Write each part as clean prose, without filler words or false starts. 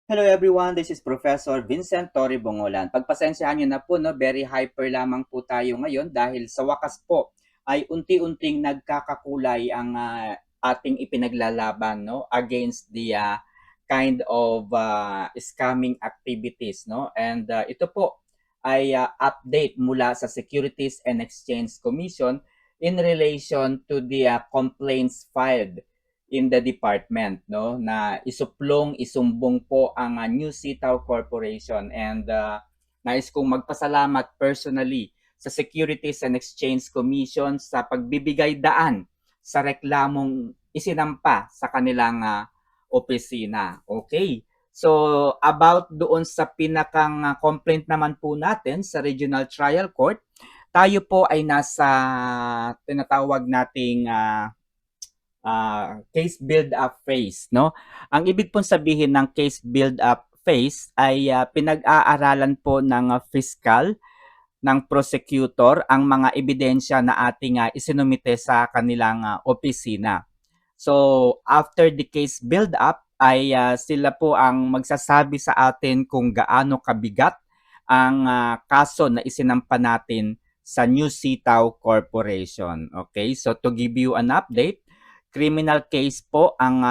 Hello everyone, this is Professor Vincent Torre Bongolan. Pagpasensyahan niyo na po, no, very hyper lamang po tayo ngayon dahil sa wakas po ay unti-unting nagkakakulay ang ating ipinaglalaban, no, against the kind of scamming activities, no. And ito po ay update mula sa Securities and Exchange Commission in relation to the complaints filed in the department, no, na isumbong po ang New Sitaw Corporation. And nais kong magpasalamat personally sa Securities and Exchange Commission sa pagbibigay daan sa reklamong isinampa sa kanilang opisina. Okay. So about doon sa pinakang complaint naman po natin sa Regional Trial Court, tayo po ay nasa tinatawag nating case build-up phase, no? Ang ibig pong sabihin ng case build-up phase ay pinag-aaralan po ng fiscal, ng prosecutor, ang mga ebidensya na ating isinumite sa kanilang opisina. So, after the case build-up, ay sila po ang magsasabi sa atin kung gaano kabigat ang kaso na isinampa natin sa New Sitaw Corporation. Okay, so to give you an update, criminal case po ang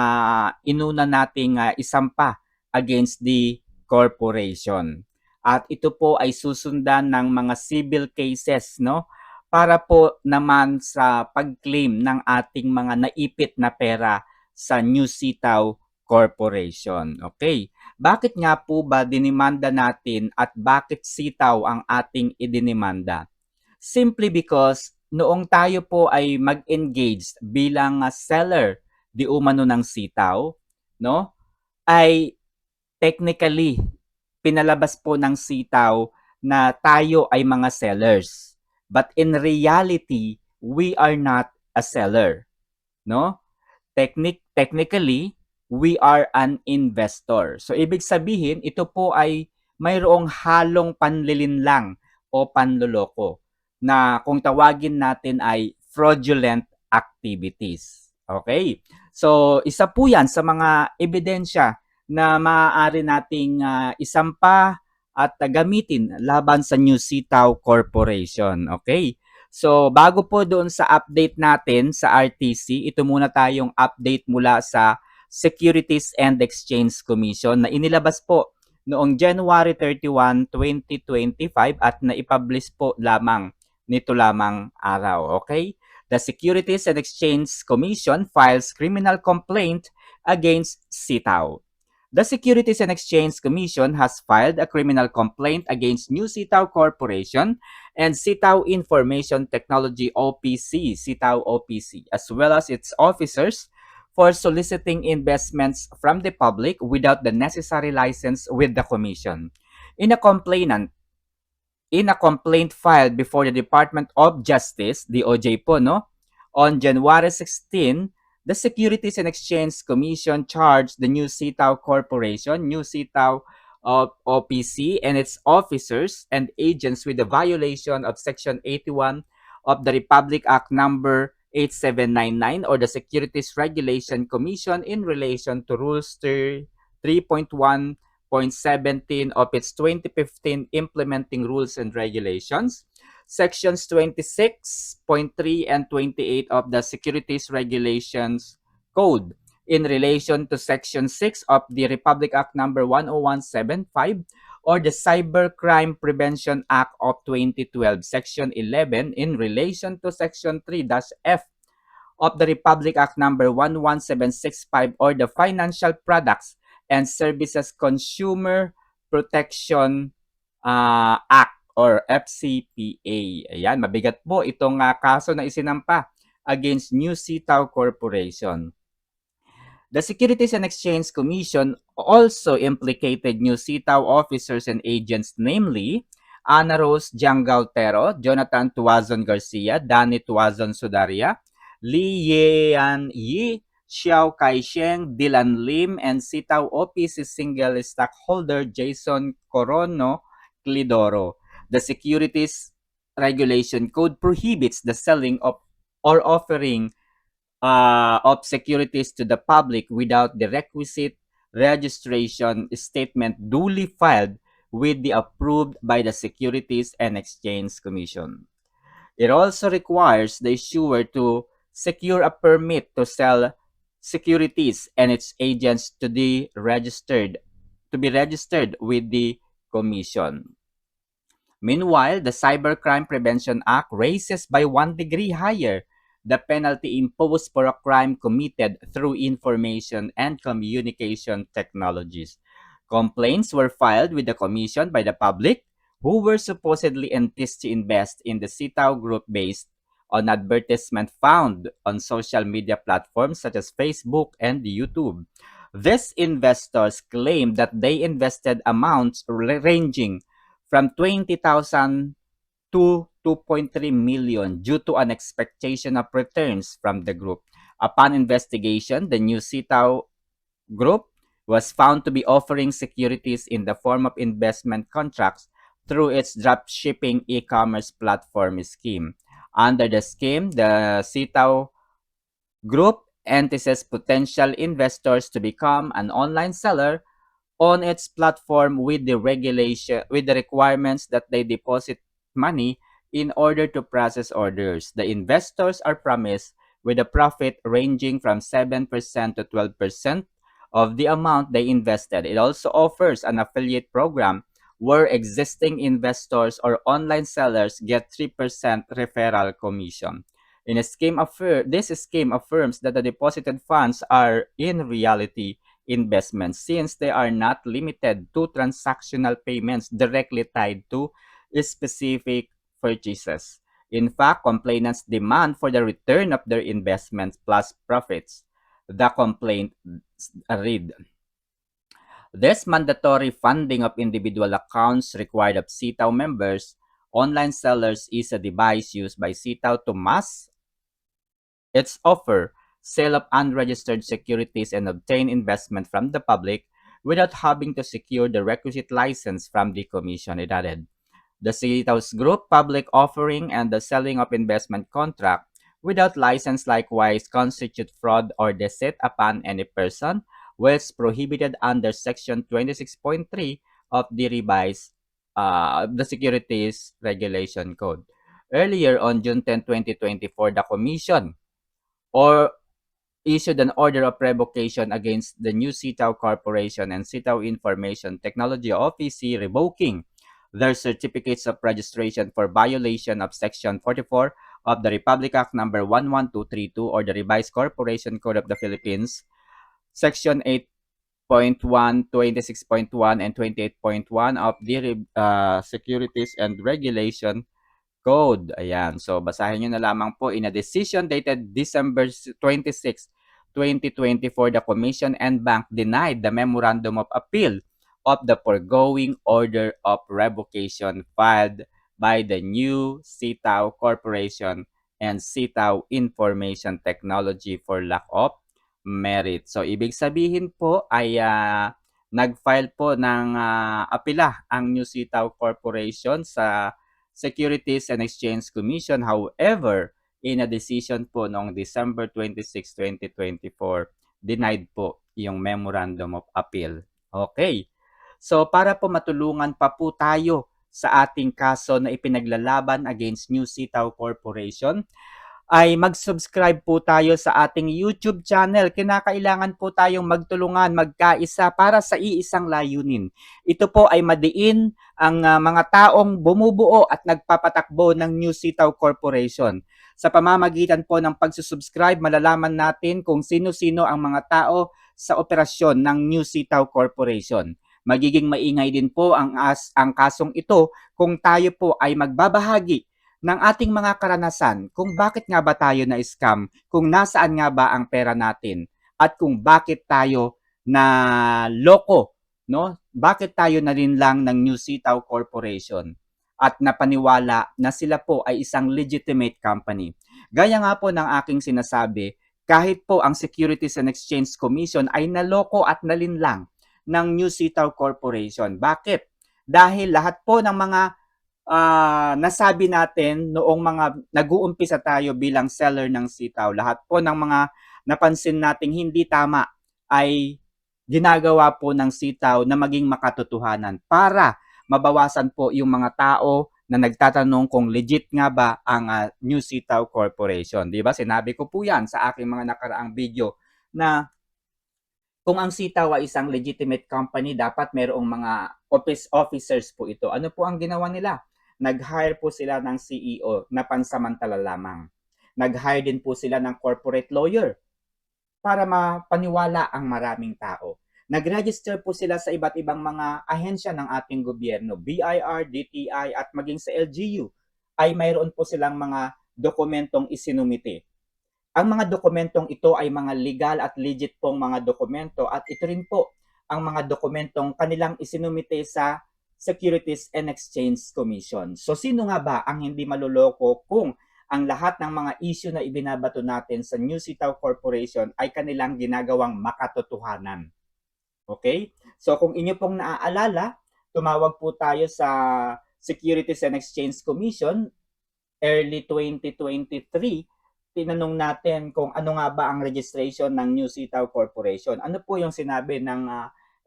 inuna nating isampa against the corporation. At ito po ay susundan ng mga civil cases, no? Para po naman sa pag-claim ng ating mga naipit na pera sa New Sitaw Corporation. Okay. Bakit nga po ba dinimanda natin at bakit sitaw ang ating idinimanda? Simply because noong tayo po ay mag-engage bilang seller di umano ng sitaw, no? Ay technically pinalabas po ng sitaw na tayo ay mga sellers. But in reality, we are not a seller, no? Technically, we are an investor. So ibig sabihin, ito po ay mayroong halong panlilinlang o panloloko na kung tawagin natin ay fraudulent activities. Okay? So isa po 'yan sa mga ebidensya na maaari nating isampa at gamitin laban sa New Sitaw Corporation. Okay? So, bago po doon sa update natin sa RTC, ito muna tayong update mula sa Securities and Exchange Commission na inilabas po noong January 31, 2025 at naipublish po lamang nito lamang araw. Okay? The Securities and Exchange Commission files criminal complaint against Sitaw. The Securities and Exchange Commission has filed a criminal complaint against New Sitaw Corporation and Sitaw Information Technology OPC, Sitaw OPC, as well as its officers for soliciting investments from the public without the necessary license with the Commission. In a complainant, in a complaint filed before the Department of Justice, DOJ po, no? On January 16, the Securities and Exchange Commission charged the New Sitaw Corporation, New Sitaw OPC, and its officers and agents with the violation of Section 81 of the Republic Act number 8799 or the Securities Regulation Commission in relation to Rules 3.1.17 of its 2015 Implementing Rules and Regulations, Sections 26.3 and 28 of the Securities Regulations Code in relation to Section 6 of the Republic Act number 10175 or the Cybercrime Prevention Act of 2012, Section 11 in relation to Section 3-F of the Republic Act number 11765 or the Financial Products and Services Consumer Protection Act or FCPA. Ayan, mabigat po itong kaso na isinampa against New Sitaw Corporation. The Securities and Exchange Commission also implicated New Sitaw officers and agents, namely Ana Rose Jangautero, Jonathan Tuazon Garcia, Danny Tuazon Sudaria, Li Yean Yi, Xiao Kaisheng, Dylan Lim, and Sitaw OPC single stockholder Jason Corono Clidoro. The Securities Regulation Code prohibits the selling of or offering of securities to the public without the requisite registration statement duly filed with the approved by the Securities and Exchange Commission. It also requires the issuer to secure a permit to sell securities and its agents to be registered with the commission. Meanwhile, the Cybercrime Prevention Act raises by 1 degree higher the penalty imposed for a crime committed through information and communication technologies. Complaints were filed with the Commission by the public who were supposedly enticed to invest in the Sitaw Group based on advertisement found on social media platforms such as Facebook and YouTube. These investors claimed that they invested amounts ranging from 20,000 to 2.3 million due to an expectation of returns from the group. Upon investigation, the new Sitaw Group was found to be offering securities in the form of investment contracts through its dropshipping e-commerce platform scheme. Under the scheme, the Sitaw Group entices potential investors to become an online seller on its platform with the requirements that they deposit money in order to process orders. The investors are promised with a profit ranging from 7% to 12% of the amount they invested. It also offers an affiliate program where existing investors or online sellers get 3% referral commission. This scheme affirms that the deposited funds are in reality investments since they are not limited to transactional payments directly tied to specific purchases. In fact, complainants demand for the return of their investments plus profits. The complaint read, this mandatory funding of individual accounts required of Sitaw members, online sellers is a device used by Sitaw to mask its offer, sale of unregistered securities and obtain investment from the public without having to secure the requisite license from the commission, it added. The Sitaw's Group public offering and the selling of investment contract without license likewise constitute fraud or deceit upon any person, which prohibited under Section 26.3 of the revised the Securities Regulation Code. Earlier on June 10, 2024, the Commission or issued an order of revocation against the new Sitaw Corporation and Sitaw Information Technology Office revoking their certificates of registration for violation of Section 44 of the Republic Act number 11232 or the Revised Corporation Code of the Philippines, Section 8.1, 26.1, and 28.1 of the Securities and Regulation Code. Ayan. So, basahin nyo na lamang po. In a decision dated December 26, 2024, the Commission and Bank denied the Memorandum of Appeal of the foregoing order of revocation filed by the new Sitaw Corporation and Sitaw Information Technology for lack of merit. So, ibig sabihin po ay nag-file po ng apela ang New Sitaw Corporation sa Securities and Exchange Commission. However, in a decision po noong December 26, 2024, denied po yung Memorandum of Appeal. Okay. So para po matulungan pa po tayo sa ating kaso na ipinaglalaban against New Sitaw Corporation, ay mag-subscribe po tayo sa ating YouTube channel. Kinakailangan po tayong magtulungan, magkaisa para sa iisang layunin. Ito po ay madiin ang mga taong bumubuo at nagpapatakbo ng New Sitaw Corporation. Sa pamamagitan po ng pagsusubscribe, malalaman natin kung sino-sino ang mga tao sa operasyon ng New Sitaw Corporation. Magiging maingay din po ang kasong ito kung tayo po ay magbabahagi ng ating mga karanasan kung bakit nga ba tayo na-scam, kung nasaan nga ba ang pera natin, at kung bakit tayo na loko, no? Bakit tayo nalinlang ng New Sitaw Corporation at napaniwala na sila po ay isang legitimate company. Gaya nga po ng aking sinasabi, kahit po ang Securities and Exchange Commission ay naloko at nalinlang ng New Sitaw Corporation. Bakit? Dahil lahat po ng mga nasabi natin noong mga nag-uumpisa tayo bilang seller ng sitaw, lahat po ng mga napansin nating hindi tama ay ginagawa po ng sitaw na maging makatotohanan para mabawasan po yung mga tao na nagtatanong kung legit nga ba ang New Sitaw Corporation. Di ba? Sinabi ko po yan sa aking mga nakaraang video na kung ang sitaw ay isang legitimate company, dapat mayroong mga officers po ito. Ano po ang ginawa nila? Nag-hire po sila ng CEO na pansamantala lamang. Nag-hire din po sila ng corporate lawyer para mapaniwala ang maraming tao. Nag-register po sila sa iba't ibang mga ahensya ng ating gobyerno, BIR, DTI at maging sa LGU ay mayroon po silang mga dokumentong isinumite. Ang mga dokumentong ito ay mga legal at legit pong mga dokumento at ito rin po ang mga dokumentong kanilang isinumite sa Securities and Exchange Commission. So sino nga ba ang hindi maluloko kung ang lahat ng mga issue na ibinabato natin sa New Sitaw Corporation ay kanilang ginagawang makatotohanan? Okay? So kung inyo pong naaalala, tumawag po tayo sa Securities and Exchange Commission early 2023, tinanong natin kung ano nga ba ang registration ng New Sitaw Corporation. Ano po yung sinabi ng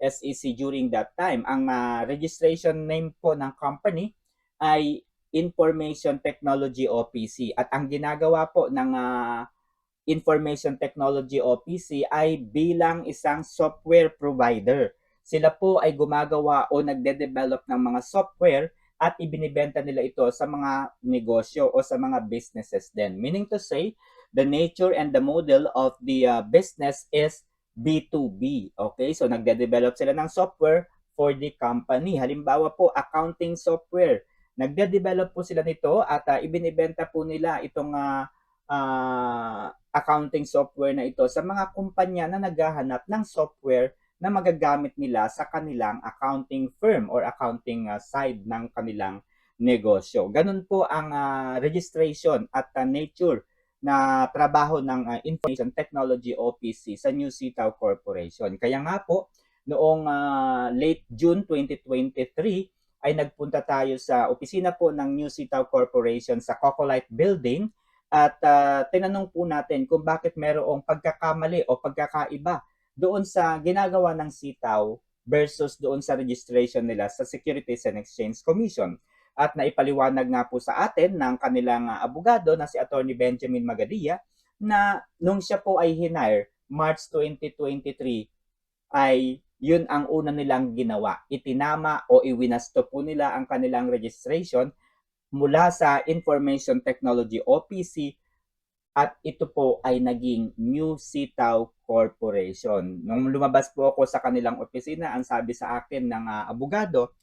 SEC during that time? Ang registration name po ng company ay Information Technology OPC. At ang ginagawa po ng Information Technology OPC ay bilang isang software provider. Sila po ay gumagawa o nagde-develop ng mga software at ibinibenta nila ito sa mga negosyo o sa mga businesses din. Meaning to say, the nature and the model of the business is B2B. Okay? So nagde-develop sila ng software for the company. Halimbawa po, accounting software. Nagde-develop po sila nito at ibinibenta po nila itong accounting software na ito sa mga kumpanya na naghahanap ng software na magagamit nila sa kanilang accounting firm or accounting side ng kanilang negosyo. Ganun po ang registration at nature na trabaho ng Information Technology OPC sa New Sitaw Corporation. Kaya nga po, noong late June 2023, ay nagpunta tayo sa opisina po ng New Sitaw Corporation sa Cocolite Building at tinanong po natin kung bakit mayroong pagkakamali o pagkakaiba doon sa ginagawa ng sitaw versus doon sa registration nila sa Securities and Exchange Commission. At naipaliwanag nga po sa atin ng kanilang abogado na si Attorney Benjamin Magadia na nung siya po ay hinire March 2023 ay yun ang una nilang ginawa. Itinama o iwinasto po nila ang kanilang registration mula sa Information Technology OPC at ito po ay naging New Sitaw Corporation. Nung lumabas po ako sa kanilang opisina, ang sabi sa akin ng abogado,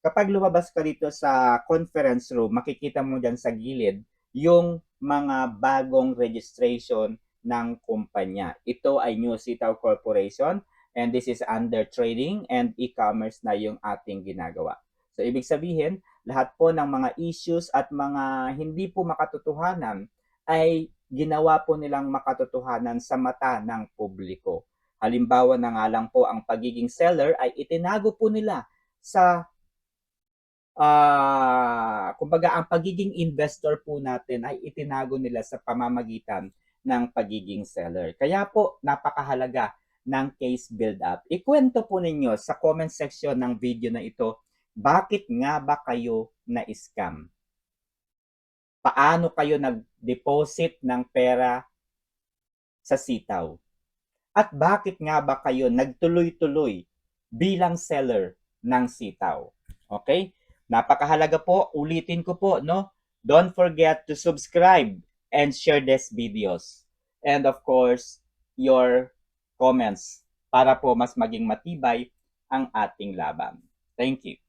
kapag lumabas ka dito sa conference room, makikita mo dyan sa gilid yung mga bagong registration ng kumpanya. Ito ay New Sitaw Corporation and this is under trading and e-commerce na yung ating ginagawa. So ibig sabihin, lahat po ng mga issues at mga hindi po makatotohanan ay ginawa po nilang makatotohanan sa mata ng publiko. Halimbawa na nga lang po ang pagiging seller ay itinago po nila sa kumbaga ang pagiging investor po natin ay itinago nila sa pamamagitan ng pagiging seller. Kaya po napakahalaga ng case build-up. Ikwento po ninyo sa comment section ng video na ito, bakit nga ba kayo na-scam? Paano kayo nag-deposit ng pera sa sitaw? At bakit nga ba kayo nagtuloy-tuloy bilang seller ng sitaw? Okay? Napakahalaga po, ulitin ko po, no? Don't forget to subscribe and share these videos. And of course, your comments para po mas maging matibay ang ating laban. Thank you.